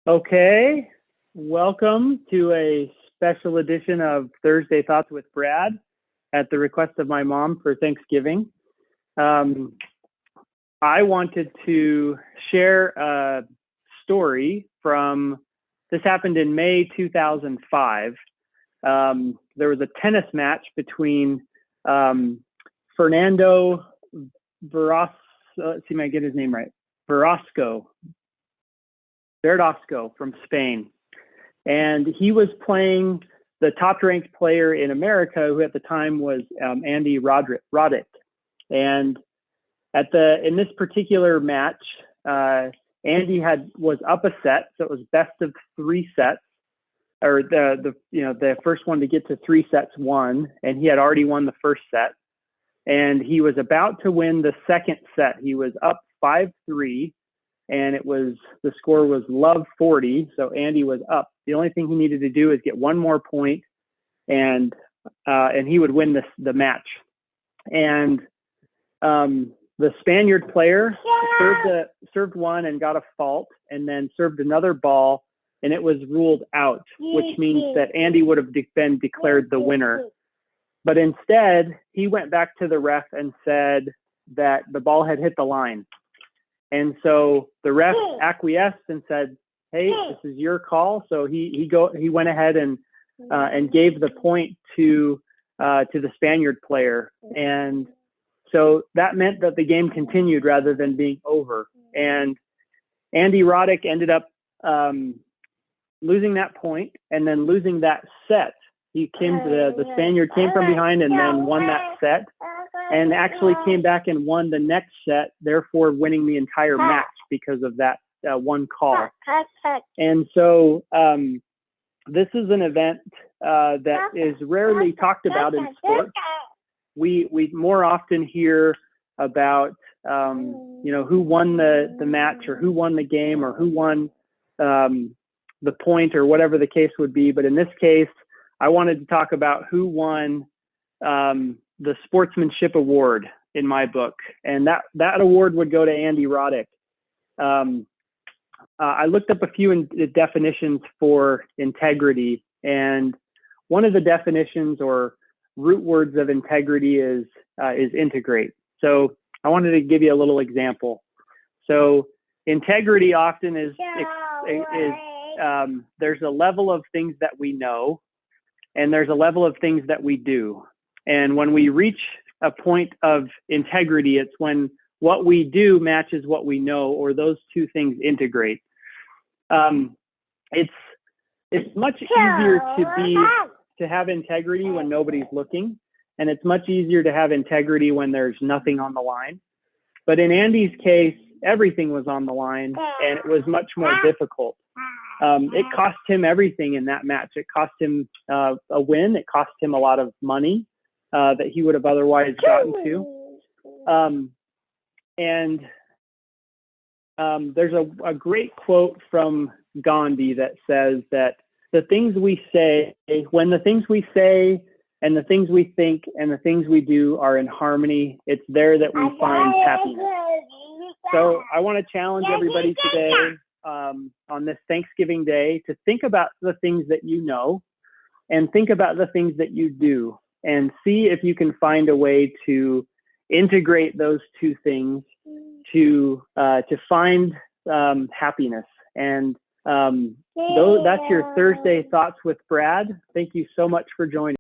Okay, welcome to a special edition of Thursday Thoughts with Brad at the request of my mom for Thanksgiving. Um, I wanted to share a story from this happened in May 2005. There was a tennis match between Fernando Veras, let's see if I get his name right, Verosco, Verdasco from Spain. And he was playing the top ranked player in America, who at the time was Andy Roddick. And in this particular match, Andy was up a set, so it was best of three sets, or the first one to get to three sets won, and he had already won the first set, and he was about to win the second set. He was up 5-3, and the score was love 40, so Andy was up. The only thing he needed to do is get one more point, and he would win the match. And the Spaniard player served one and got a fault, and then served another ball, and it was ruled out, which means that Andy would have been declared the winner. But instead, he went back to the ref and said that the ball had hit the line. And so the ref acquiesced and said, "Hey, this is your call." So he went ahead and gave the point to the Spaniard player. And so that meant that the game continued rather than being over. And Andy Roddick ended up losing that point and then losing that set. The Spaniard came from behind and then won that set, and actually came back and won the next set, therefore winning the entire match because of that one call. And so this is an event that is rarely talked about in sports. We more often hear about who won the match, or who won the game, or who won the point, or whatever the case would be. But in this case, I wanted to talk about who won the Sportsmanship Award in my book, and that award would go to Andy Roddick. I looked up a few definitions for integrity, and one of the definitions or root words of integrity is integrate. So I wanted to give you a little example. So integrity often is there's a level of things that we know, and there's a level of things that we do. And when we reach a point of integrity, it's when what we do matches what we know, or those two things integrate. It's much easier to have integrity when nobody's looking, and it's much easier to have integrity when there's nothing on the line. But in Andy's case, everything was on the line, and it was much more difficult. It cost him everything in that match. It cost him a win. It cost him a lot of money that he would have otherwise gotten to. There's a great quote from Gandhi that says that the things we say, when the things we say and the things we think and the things we do are in harmony, it's there that we find happiness. So I want to challenge everybody today on this Thanksgiving Day to think about the things that you know, and think about the things that you do, and see if you can find a way to integrate those two things to find happiness. And that's your Thursday Thoughts with Brad. Thank you so much for joining.